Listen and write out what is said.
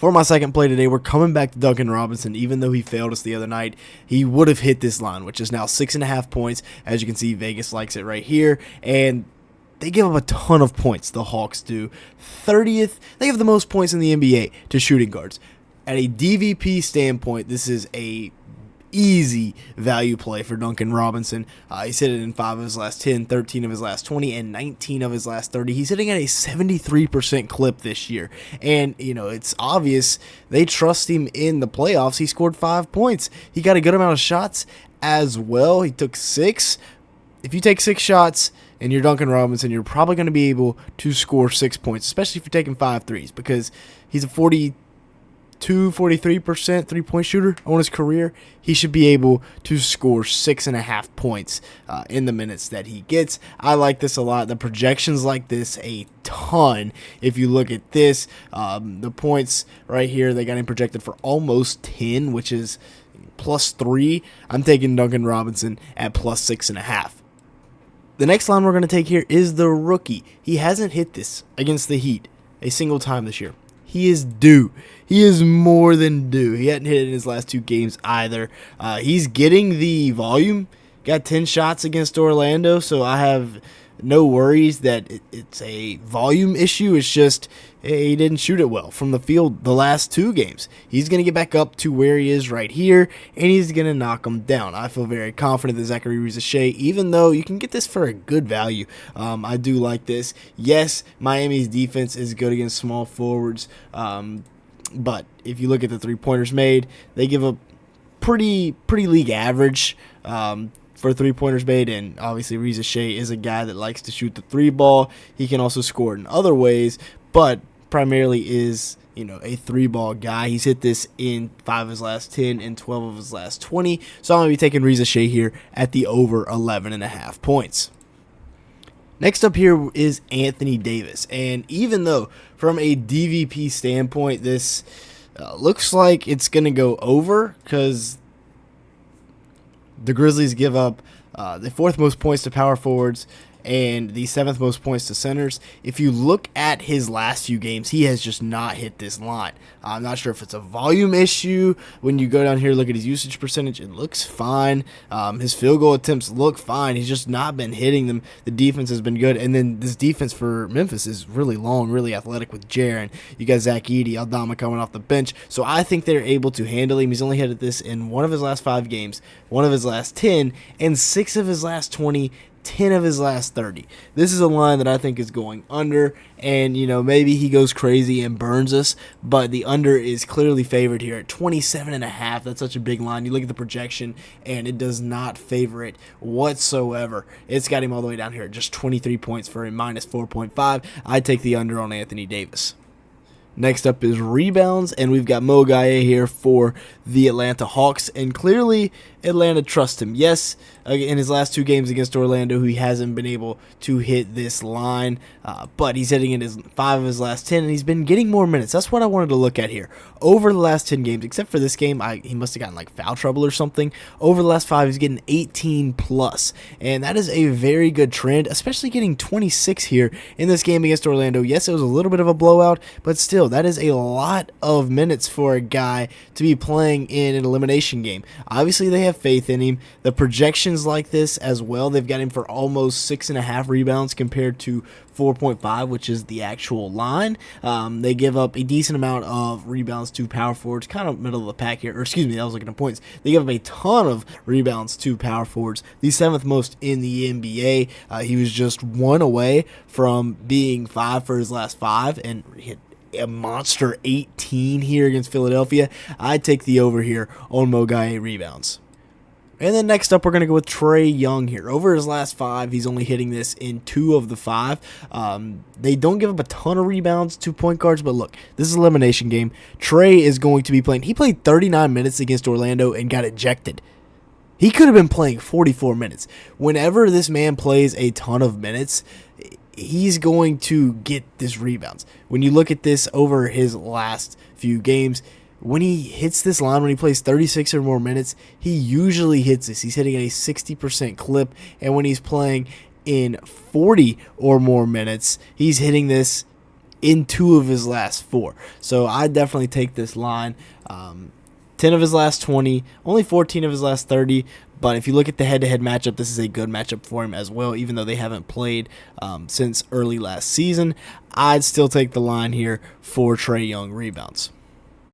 For my second play today, we're coming back to Duncan Robinson. Even though he failed us the other night, he would have hit this line, which is now 6.5 points. As you can see, Vegas likes it right here. And they give up a ton of points, the Hawks do. 30th, they have the most points in the NBA to shooting guards. At a DVP standpoint, this is a easy value play for Duncan Robinson. He's hit it in 5 of his last 10, 13 of his last 20, and 19 of his last 30. He's hitting at a 73% clip this year. And, it's obvious they trust him in the playoffs. He scored 5 points. He got a good amount of shots as well. He took 6. If you take 6 shots and you're Duncan Robinson, you're probably going to be able to score 6 points, especially if you're taking 5 threes, because he's a 43% three-point shooter on his career. He should be able to score 6.5 points in the minutes that he gets. I like this a lot. The projections like this a ton. If you look at this, the points right here, they got him projected for almost 10, which is +3. I'm taking Duncan Robinson at +6.5. The next line we're going to take here is the rookie. He hasn't hit this against the Heat a single time this year. He is due. He is more than due. He hadn't hit it in his last 2 games either. He's getting the volume. Got 10 shots against Orlando, so I have no worries that it's a volume issue. It's just he didn't shoot it well from the field the last 2 games. He's going to get back up to where he is right here, and he's going to knock him down. I feel very confident that Zachary Riza-Shea, even though you can get this for a good value, I do like this. Yes, Miami's defense is good against small forwards, but if you look at the three-pointers made, they give up pretty league average for three-pointers made, and obviously Riza-Shea is a guy that likes to shoot the 3 ball. He can also score in other ways, but primarily is a 3-ball guy. He's hit this in 5 of his last 10 and 12 of his last 20, so I'm going to be taking Riza-Shea here at the over 11.5 points. Next up here is Anthony Davis, and even though from a DVP standpoint this looks like it's going to go over because the Grizzlies give up the 4th most points to power forwards and the 7th most points to centers. If you look at his last few games, he has just not hit this line. I'm not sure if it's a volume issue. When you go down here, look at his usage percentage, it looks fine. His field goal attempts look fine. He's just not been hitting them. The defense has been good. And then this defense for Memphis is really long, really athletic with Jaren. You got Zach Edey, Aldama coming off the bench. So I think they're able to handle him. He's only hit this in 1 of his last 5 games, 1 of his last 10, and 6 of his last 20, 10 of his last 30. This is a line that I think is going under, and maybe he goes crazy and burns us, but the under is clearly favored here at 27.5. That's such a big line. You look at the projection and it does not favor it whatsoever. It's got him all the way down here at just 23 points for a -4.5. I take the under on Anthony Davis. Next up is rebounds, and we've got Mo Gaye here for the Atlanta Hawks, and clearly Atlanta trusts him. Yes, in his last 2 games against Orlando, he hasn't been able to hit this line, but he's hitting in his 5 of his last 10, and he's been getting more minutes. That's what I wanted to look at here. Over the last 10 games, except for this game, he must have gotten like foul trouble or something. Over the last 5, he's getting 18 plus, and that is a very good trend, especially getting 26 here in this game against Orlando. Yes, it was a little bit of a blowout, but still, that is a lot of minutes for a guy to be playing in an elimination game. Obviously, they have faith in him. The projections like this as well. They've got him for almost 6.5 rebounds compared to 4.5, which is the actual line. They give up a decent amount of rebounds to power forwards, kind of middle of the pack here. Or excuse me, I was looking at points. They give up a ton of rebounds to power forwards, the 7th most in the NBA. He was just 1 away from being 5 for his last 5 and hit a monster 18 here against Philadelphia. I take the over here on Mo Gaye rebounds. And then next up, we're going to go with Trae Young here. Over his last 5, he's only hitting this in 2 of the 5. They don't give up a ton of rebounds to point guards, but look, this is an elimination game. Trae is going to be playing. He played 39 minutes against Orlando and got ejected. He could have been playing 44 minutes. Whenever this man plays a ton of minutes, he's going to get this rebounds. When you look at this over his last few games, when he hits this line, when he plays 36 or more minutes, he usually hits this. He's hitting at a 60% clip, and when he's playing in 40 or more minutes, he's hitting this in 2 of his last 4. So I definitely take this line. 10 of his last 20, only 14 of his last 30. But if you look at the head-to-head matchup, this is a good matchup for him as well, even though they haven't played since early last season. I'd still take the line here for Trae Young rebounds.